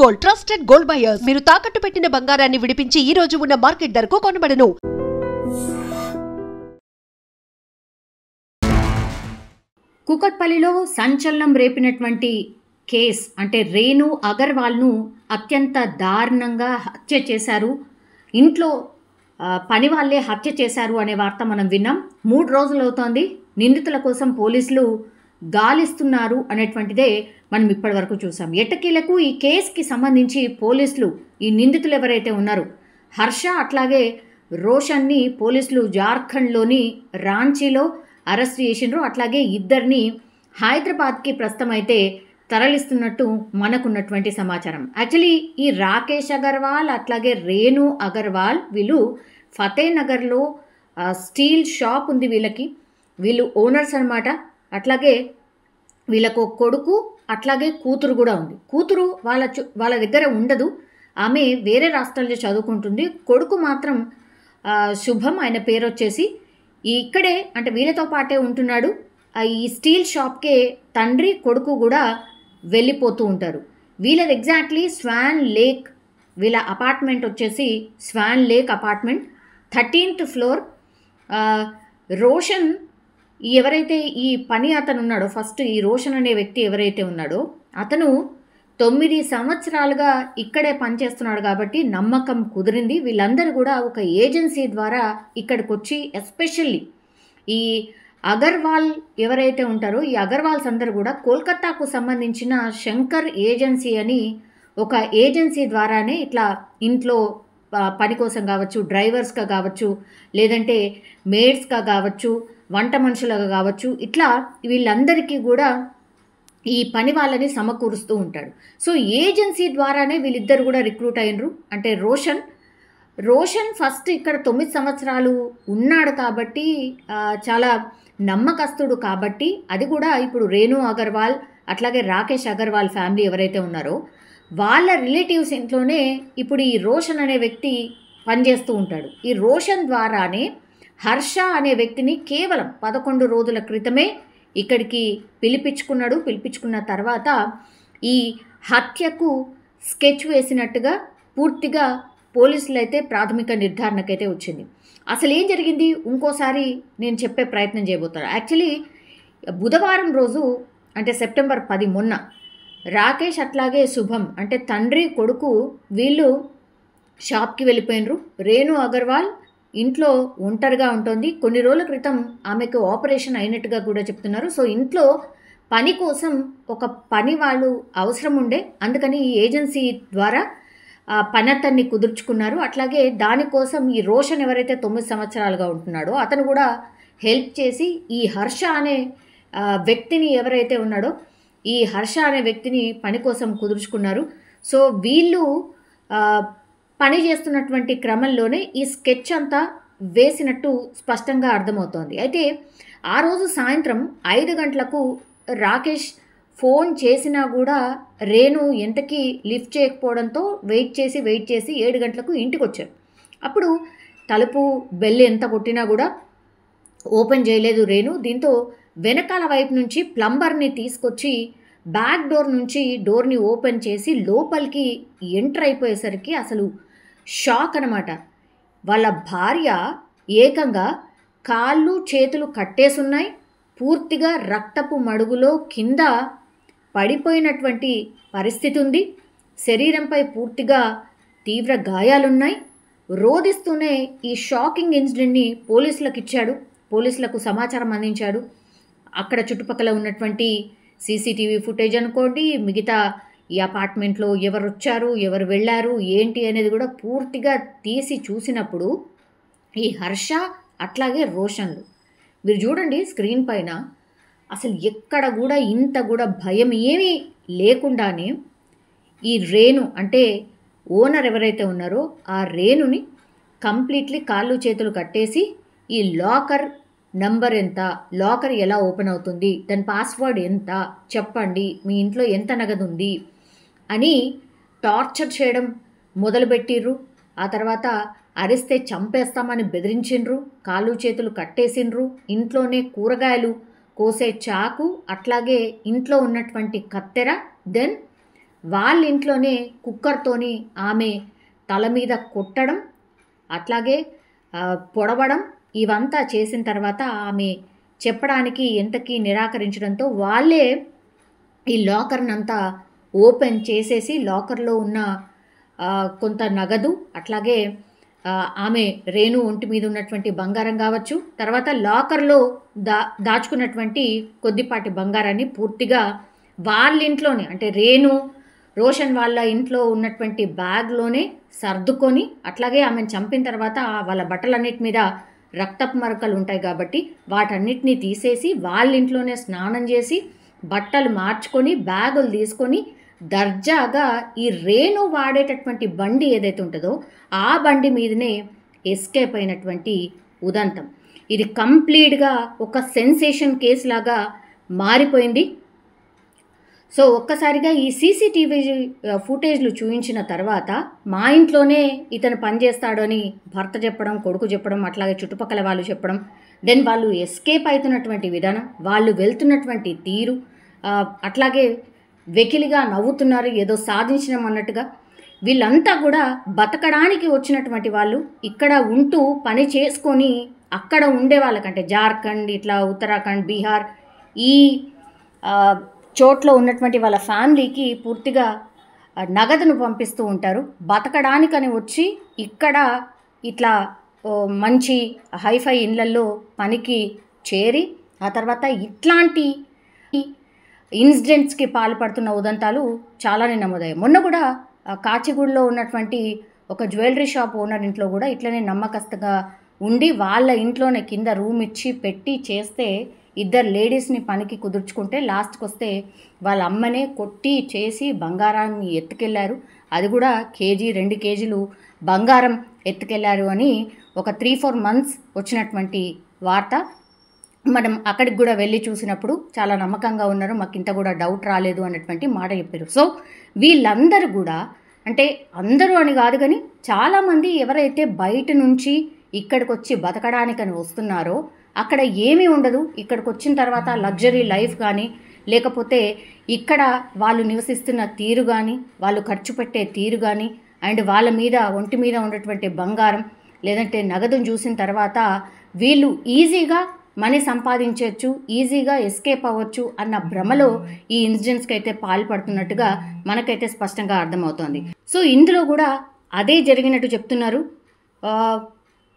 Gold trusted gold buyers మీరు తాకట్టు పెట్టిన బంగారాన్ని విడిపించి ఈ రోజు ఉన్న మార్కెట్ ధరకు కొనబడను. కూకట్పల్లిలో సంచలనం రేపినటువంటి కేస్ అంటే రేణు అగర్వాల్ను అత్యంత దారుణంగా హత్య చేశారు. ఇంట్లో పని వాళ్ళే హత్య చేశారు అనే వార్త మనం విన్నాం. 3 రోజులు అవుతోంది. నిందితుల కోసం పోలీసులు గాలిస్తున్నారు అనేటువంటిదే మనం ఇప్పటి వరకు చూసాం. ఎట్టకేలకు ఈ కేసుకి సంబంధించి పోలీసులు ఈ నిందితులు ఎవరైతే ఉన్నారో హర్ష అట్లాగే రోషన్ని పోలీసులు జార్ఖండ్లోని రాంచీలో అరెస్ట్ చేసిండ్రు. అట్లాగే ఇద్దరిని హైదరాబాద్కి ప్రస్తుతం అయితే తరలిస్తున్నట్టు మనకున్నటువంటి సమాచారం. యాక్చువల్లీ ఈ రాకేష్ అగర్వాల్ అట్లాగే రేణు అగర్వాల్ వీళ్ళు ఫతేనగర్లో స్టీల్ షాప్ ఉంది వీళ్ళు ఓనర్స్ అనమాట. అట్లాగే వీళ్ళకు కొడుకు అట్లాగే కూతురు కూడా ఉంది. కూతురు వాళ్ళ దగ్గర ఉండదు, ఆమె వేరే రాష్ట్రాల్లో చదువుకుంటుంది. కొడుకు మాత్రం శుభం, ఆయన పేరు వచ్చేసి ఇక్కడే అంటే వీళ్ళతో పాటే ఉంటున్నాడు. ఈ స్టీల్ షాప్కే తండ్రి కొడుకు కూడా వెళ్ళిపోతూ ఉంటారు. వీళ్ళది ఎగ్జాక్ట్లీ స్వాన్ లేక్, వీళ్ళ అపార్ట్మెంట్ వచ్చేసి Swan Lake apartment 13th floor. Roshan ఎవరైతే ఈ పని అతను ఉన్నాడో ఫస్ట్ ఈ రోషన్ అనే వ్యక్తి ఎవరైతే ఉన్నాడో అతను 9 సంవత్సరాలుగా ఇక్కడే పనిచేస్తున్నాడు కాబట్టి నమ్మకం కుదిరింది. వీళ్ళందరూ కూడా ఒక ఏజెన్సీ ద్వారా ఇక్కడికి వచ్చి ఎస్పెషల్లీ ఈ అగర్వాల్ ఎవరైతే ఉంటారో ఈ అగర్వాల్స్ అందరూ కూడా కోల్కతాకు సంబంధించిన శంకర్ ఏజెన్సీ అని ఒక ఏజెన్సీ ద్వారానే ఇట్లా ఇంట్లో పని కోసం కావచ్చు, డ్రైవర్స్గా కావచ్చు, లేదంటే మేడ్స్గా కావచ్చు, వంట మనుషులుగా కావచ్చు, ఇట్లా వీళ్ళందరికీ కూడా ఈ పని వాళ్ళని సమకూరుస్తూ ఉంటాడు. సో ఏజెన్సీ ద్వారానే వీళ్ళిద్దరు కూడా రిక్రూట్ అయినరు. అంటే రోషన్ ఫస్ట్ ఇక్కడ 9 సంవత్సరాలు ఉన్నాడు కాబట్టి చాలా నమ్మకస్తుడు కాబట్టి అది కూడా ఇప్పుడు రేణు అగర్వాల్ అట్లాగే రాకేష్ అగర్వాల్ ఫ్యామిలీ ఎవరైతే ఉన్నారో వాళ్ళ రిలేటివ్స్ ఇంట్లోనే ఇప్పుడు ఈ రోషన్ అనే వ్యక్తి పనిచేస్తూ ఉంటాడు. ఈ రోషన్ ద్వారానే హర్ష అనే వ్యక్తిని కేవలం 11 రోజుల క్రితమే ఇక్కడికి పిలిపించుకున్న తర్వాత ఈ హత్యకు స్కెచ్ వేసినట్టుగా పూర్తిగా పోలీసులు అయితే ప్రాథమిక నిర్ధారణకైతే వచ్చింది. అసలు ఏం జరిగింది ఇంకోసారి నేను చెప్పే ప్రయత్నం చేయబోతాను. యాక్చువల్లీ బుధవారం రోజు అంటే సెప్టెంబర్ 10 మొన్న రాకేష్ అట్లాగే శుభం అంటే తండ్రి కొడుకు వీళ్ళు షాప్కి వెళ్ళిపోయినరు. రేణు అగర్వాల్ ఇంట్లో ఒంటరిగా ఉంటుంది. కొన్ని రోజుల క్రితం ఆమెకు ఆపరేషన్ అయినట్టుగా కూడా చెప్తున్నారు. సో ఇంట్లో పని కోసం ఒక పని వాళ్ళు అవసరం ఉండే, అందుకని ఈ ఏజెన్సీ ద్వారా పని అతన్ని కుదుర్చుకున్నారు. అట్లాగే దానికోసం ఈ రోషన్ ఎవరైతే 9 సంవత్సరాలుగా ఉంటున్నాడో అతను కూడా హెల్ప్ చేసి ఈ హర్ష అనే వ్యక్తిని ఎవరైతే ఉన్నాడో ఈ హర్ష అనే వ్యక్తిని పని కోసం కుదుర్చుకున్నారు. సో వీళ్ళు పని చేస్తున్నటువంటి క్రమంలోనే ఈ స్కెచ్ అంతా వేసినట్టు స్పష్టంగా అర్థమవుతోంది. అయితే ఆ రోజు సాయంత్రం 5 గంటలకు రాకేష్ ఫోన్ చేసినా కూడా రేణు ఎంతకీ లిఫ్ట్ చేయకపోవడంతో వెయిట్ చేసి 7 గంటలకు ఇంటికి వచ్చారు. అప్పుడు తలుపు బెల్ ఎంత కొట్టినా కూడా ఓపెన్ చేయలేదు రేణు. దీంతో వెనకాల వైపు నుంచి ప్లంబర్ని తీసుకొచ్చి బ్యాక్ డోర్ నుంచి డోర్ని ఓపెన్ చేసి లోపలికి ఎంటర్ అయిపోయేసరికి అసలు షాక్ అనమాట. వాళ్ళ భార్య ఏకంగా కాళ్ళు చేతులు కట్టేసున్నాయి, పూర్తిగా రక్తపు మడుగులో కింద పడిపోయినటువంటి పరిస్థితి ఉంది. శరీరంపై పూర్తిగా తీవ్ర గాయాలున్నాయి. రోదిస్తూనే ఈ షాకింగ్ ఇన్సిడెంట్ని పోలీసులకు సమాచారం అందించాడు. అక్కడ చుట్టుపక్కల ఉన్నటువంటి సీసీటీవీ ఫుటేజ్ అనుకోండి, మిగతా ఈ అపార్ట్మెంట్లో ఎవరు వచ్చారు, ఎవరు వెళ్ళారు, ఏంటి అనేది కూడా పూర్తిగా తీసి చూసినప్పుడు ఈ హర్ష అట్లాగే రోషన్లు మీరు చూడండి స్క్రీన్ పైన అసలు ఎక్కడ కూడా ఇంత కూడా భయం ఏమీ లేకుండానే ఈ రేణు అంటే ఓనర్ ఎవరైతే ఉన్నారో ఆ రేణుని కంప్లీట్లీ కాళ్ళు చేతులు కట్టేసి ఈ లాకర్ నంబర్ ఎంత, లాకర్ ఎలా ఓపెన్ అవుతుంది, దాని పాస్వర్డ్ ఎంత చెప్పండి, మీ ఇంట్లో ఎంత నగదు ఉంది అని టార్చర్ చేయడం మొదలుపెట్టిర్రు. ఆ తర్వాత అరిస్తే చంపేస్తామని బెదిరించిండ్రు, కాళ్ళు చేతులు కట్టేసిండ్రు. ఇంట్లోనే కూరగాయలు కోసే చాకు అట్లాగే ఇంట్లో ఉన్నటువంటి కత్తెర, దెన్ వాళ్ళ ఇంట్లోనే కుక్కర్తోని ఆమె తల మీద కొట్టడం, అట్లాగే పొడవడం, ఇవంతా చేసిన తర్వాత ఆమె చెప్పడానికి ఎంతకీ నిరాకరించడంతో వాళ్ళే ఈ లాకర్ని అంతా ఓపెన్ చేసేసి లాకర్లో ఉన్న కొంత నగదు, అట్లాగే ఆమె రేణు ఒంటి మీద ఉన్నటువంటి బంగారం కావచ్చు, తర్వాత లాకర్లో దాచుకున్నటువంటి కొద్దిపాటి బంగారాన్ని పూర్తిగా వాళ్ళ ఇంట్లోనే, అంటే రోషన్ వాళ్ళ ఇంట్లో ఉన్నటువంటి బ్యాగ్లోనే సర్దుకొని, అట్లాగే ఆమెను చంపిన తర్వాత వాళ్ళ బట్టలన్నిటి మీద రక్తపు మరకలు ఉంటాయి కాబట్టి వాటన్నిటినీ తీసేసి వాళ్ళ ఇంట్లోనే స్నానం చేసి బట్టలు మార్చుకొని బ్యాగులు తీసుకొని దర్జాగా ఈ రేణు వాడేటటువంటి బండి ఏదైతే ఉంటుందో ఆ బండి మీదనే ఎస్కేప్ అయినటువంటి ఉదంతం. ఇది కంప్లీట్గా ఒక సెన్సేషన్ కేసు లాగా మారిపోయింది. సో ఒక్కసారిగా ఈ సీసీటీవీ ఫుటేజ్లు చూపించిన తర్వాత మా ఇంట్లోనే ఇతను పనిచేస్తాడు అని భర్త చెప్పడం, కొడుకు చెప్పడం, అట్లాగే చుట్టుపక్కల వాళ్ళు చెప్పడం, దెన్ వాళ్ళు ఎస్కేప్ అవుతున్నటువంటి విధానం, వాళ్ళు వెళ్తున్నటువంటి తీరు, అట్లాగే వెకిలిగా నవ్వుతున్నారు ఏదో సాధించడం అన్నట్టుగా. వీళ్ళంతా కూడా బతకడానికి వచ్చినటువంటి వాళ్ళు, ఇక్కడ ఉంటూ పని చేసుకొని అక్కడ ఉండే వాళ్ళకంటే జార్ఖండ్, ఇట్లా ఉత్తరాఖండ్, బీహార్ ఈ చోట్ల ఉన్నటువంటి వాళ్ళ ఫ్యామిలీకి పూర్తిగా నగదును పంపిస్తూ ఉంటారు. బతకడానికని వచ్చి ఇక్కడ ఇట్లా మంచి హైఫై ఇళ్ళల్లో పనికి చేరి ఆ తర్వాత ఇట్లాంటి ఇన్సిడెంట్స్కి పాల్పడుతున్న ఉదంతాలు చాలానే నమోదయ్యాయి. మొన్న కూడా కాచిగూడలో ఉన్నటువంటి ఒక జ్యువెలరీ షాప్ ఓనర్ ఇంట్లో కూడా ఇట్లనే నమ్మకస్తుగా ఉండి వాళ్ళ ఇంట్లోనే కింద రూమ్ ఇచ్చి పెట్టి చేస్తే ఇద్దరు లేడీస్ని పనికి కుదుర్చుకుంటే లాస్ట్కి వస్తే వాళ్ళ అమ్మనే కొట్టి చేసి బంగారాన్ని ఎత్తుకెళ్లారు. అది కూడా 1-2 కేజీలు బంగారం ఎత్తుకెళ్లారు అని ఒక 3-4 months వచ్చినటువంటి వార్త. మనం అక్కడికి కూడా వెళ్ళి చూసినప్పుడు చాలా నమ్మకంగా ఉన్నారు, మాకు ఇంత కూడా డౌట్ రాలేదు అన్నటువంటి మాట చెప్పారు. సో వీళ్ళందరూ కూడా, అంటే అందరూ అని కాదు కానీ చాలామంది ఎవరైతే బయట నుంచి ఇక్కడికి వచ్చి బతకడానికని వస్తున్నారో అక్కడ ఏమీ ఉండదు. ఇక్కడికి వచ్చిన తర్వాత లగ్జరీ లైఫ్ కానీ, లేకపోతే ఇక్కడ వాళ్ళు నివసిస్తున్న తీరు కానీ, వాళ్ళు ఖర్చు పెట్టే తీరు కానీ, అండ్ వాళ్ళ మీద ఒంటి మీద ఉన్నటువంటి బంగారం లేదంటే నగదును చూసిన తర్వాత వీళ్ళు ఈజీగా మనీ సంపాదించవచ్చు, ఈజీగా ఎస్కేప్ అవ్వచ్చు అన్న భ్రమలో ఈ ఇన్సిడెంట్స్కి అయితే పాల్పడుతున్నట్టుగా మనకైతే స్పష్టంగా అర్థమవుతోంది. సో ఇందులో కూడా అదే జరిగినట్టు చెప్తున్నారు.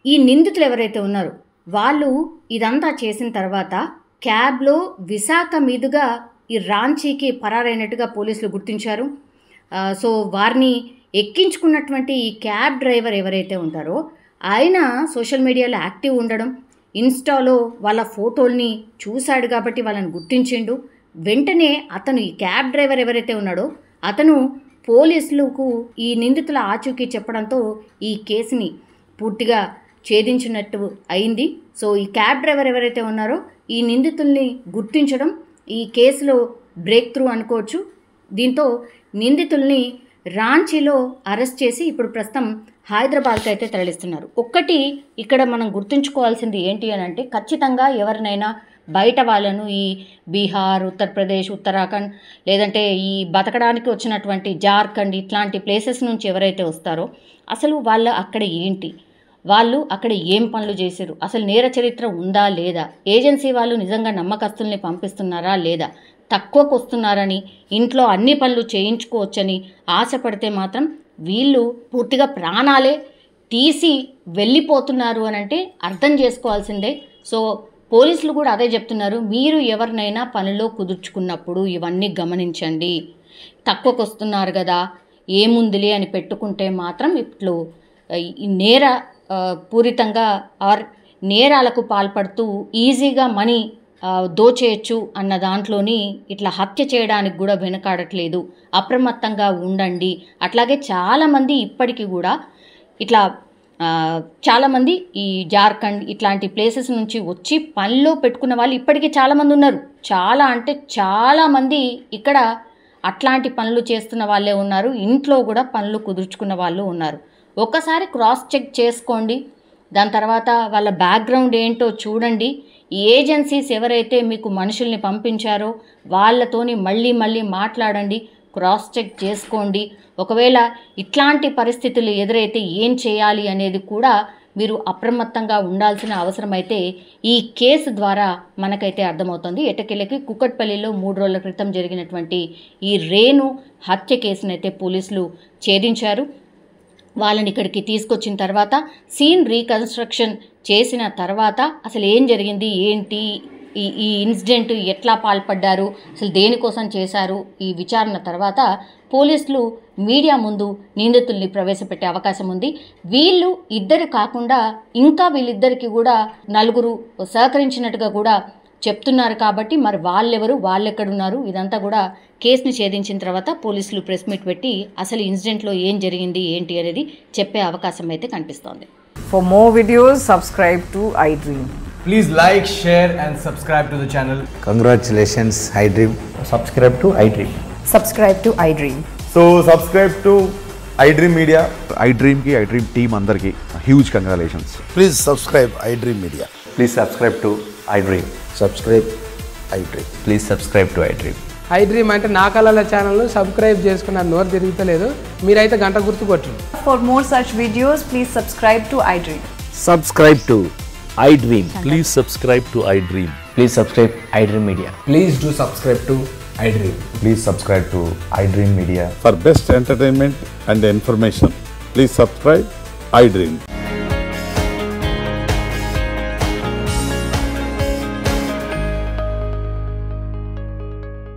ఈ నిందితులు ఎవరైతే ఉన్నారో వాళ్ళు ఇదంతా చేసిన తర్వాత క్యాబ్లో విశాఖ మీదుగా ఈ రాంచీకి పరారైనట్టుగా పోలీసులు గుర్తించారు. సో వారిని ఎక్కించుకున్నటువంటి ఈ క్యాబ్ డ్రైవర్ ఎవరైతే ఉంటారో ఆయన సోషల్ మీడియాలో యాక్టివ్ ఉండడం, ఇన్స్టాలో వాళ్ళ ఫోటోల్ని చూశాడు కాబట్టి వాళ్ళని గుర్తించిండు. వెంటనే అతను ఈ క్యాబ్ డ్రైవర్ ఎవరైతే ఉన్నాడో అతను పోలీసులకు ఈ నిందితుల ఆచూకీ చెప్పడంతో ఈ కేసుని పూర్తిగా ఛేదించినట్టు అయింది. సో ఈ క్యాబ్ డ్రైవర్ ఎవరైతే ఉన్నారో ఈ నిందితుల్ని గుర్తించడం ఈ కేసులో బ్రేక్ త్రూ అనుకోవచ్చు. దీంతో నిందితుల్ని రాంచీలో అరెస్ట్ చేసి ఇప్పుడు ప్రస్తుతం హైదరాబాద్కి అయితే తరలిస్తున్నారు. ఒక్కటి ఇక్కడ మనం గుర్తుంచుకోవాల్సింది ఏంటి అని అంటే, ఖచ్చితంగా ఎవరినైనా బయట వాళ్ళను ఈ బీహార్, ఉత్తరప్రదేశ్, ఉత్తరాఖండ్ లేదంటే ఈ బతకడానికి వచ్చినటువంటి జార్ఖండ్ ఇట్లాంటి ప్లేసెస్ నుంచి ఎవరైతే వస్తారో అసలు వాళ్ళు అక్కడ ఏంటి, వాళ్ళు అక్కడ ఏం పనులు చేశారు, అసలు నేర చరిత్ర ఉందా లేదా, ఏజెన్సీ వాళ్ళు నిజంగా నమ్మకస్తుల్ని పంపిస్తున్నారా లేదా, తక్కువకు వస్తున్నారని ఇంట్లో అన్ని పనులు చేయించుకోవచ్చని ఆశపడితే మాత్రం వీళ్ళు పూర్తిగా ప్రాణాలే తీసి వెళ్ళిపోతున్నారు అని అంటే అర్థం చేసుకోవాల్సిందే. సో పోలీసులు కూడా అదే చెప్తున్నారు, మీరు ఎవరినైనా పనిలో కుదుర్చుకున్నప్పుడు ఇవన్నీ గమనించండి. తక్కువకు వస్తున్నారు కదా ఏముందిలే అని పెట్టుకుంటే మాత్రం ఇప్పుడు నేర పూరితంగా నేరాలకు పాల్పడుతూ ఈజీగా మనీ దోచేయచ్చు అన్న దాంట్లోని ఇట్లా హత్య చేయడానికి కూడా వెనకాడట్లేదు. అప్రమత్తంగా ఉండండి. అట్లాగే చాలామంది ఇప్పటికీ కూడా ఇట్లా చాలామంది ఈ జార్ఖండ్ ఇట్లాంటి ప్లేసెస్ నుంచి వచ్చి పనిలో పెట్టుకున్న వాళ్ళు ఇప్పటికీ చాలామంది ఉన్నారు. చాలా అంటే చాలామంది ఇక్కడ అట్లాంటి పనులు చేస్తున్న వాళ్ళే ఉన్నారు. ఇంట్లో కూడా పనులు కుదుర్చుకున్న వాళ్ళు ఉన్నారు. ఒకసారి క్రాస్ చెక్ చేసుకోండి. దాని తర్వాత వాళ్ళ బ్యాక్గ్రౌండ్ ఏంటో చూడండి. ఏజెన్సీస్ ఎవరైతే మీకు మనుషుల్ని పంపించారో వాళ్ళతోని మళ్ళీ మాట్లాడండి. క్రాస్ చెక్ చేసుకోండి. ఒకవేళ ఇట్లాంటి పరిస్థితులు ఎదురైతే ఏం చేయాలి అనేది కూడా మీరు అప్రమత్తంగా ఉండాల్సిన అవసరం అయితే ఈ కేసు ద్వారా మనకైతే అర్థమవుతుంది. ఎట్టకేలకి కుకట్పల్లిలో 3 రోజుల క్రితం జరిగినటువంటి ఈ రేణు హత్య కేసునైతే పోలీసులు ఛేదించారు. వాళ్ళని ఇక్కడికి తీసుకొచ్చిన తర్వాత సీన్ రీకన్స్ట్రక్షన్ చేసిన తర్వాత అసలు ఏం జరిగింది, ఏంటి, ఈ ఇన్సిడెంట్ ఎట్లా పాల్పడ్డారు, అసలు దేనికోసం చేశారు, ఈ విచారణ తర్వాత పోలీసులు మీడియా ముందు నిందితుల్ని ప్రవేశపెట్టే అవకాశం ఉంది. వీళ్ళు ఇద్దరు కాకుండా ఇంకా వీళ్ళిద్దరికి కూడా 4 సహకరించినట్టుగా కూడా చెప్తున్నారు. కాబట్టి మరి వాళ్ళెవరు, వాళ్ళెక్కడున్నారు, ఇదంతా కూడా కేసుని ఛేదించిన తర్వాత పోలీసులు ప్రెస్ మీట్ పెట్టి అసలు ఇన్సిడెంట్లో ఏం జరిగింది ఏంటి అనేది చెప్పే అవకాశం అయితే కనిపిస్తోంది. For more videos, subscribe to iDream. Please like, share and subscribe to the channel. Congratulations, iDream. Subscribe to iDream. Subscribe to iDream. So subscribe to iDream Media. iDream ki iDream team andarki huge congratulations. Please subscribe iDream Media. Please subscribe to iDream. Subscribe iDream. Please subscribe to iDream. iDream అంటే నా కళల ఛానల్ను subscribe చేసుకున్న నోరు తిరుగుతలేదు, మీరైతే గంట గుర్తు కొట్టండి. For more such videos, please subscribe to iDream. Subscribe to iDream. Please subscribe to iDream. Please subscribe iDream Media. Please do subscribe to iDream. Please subscribe to iDream Media. For best entertainment and information, please subscribe iDream.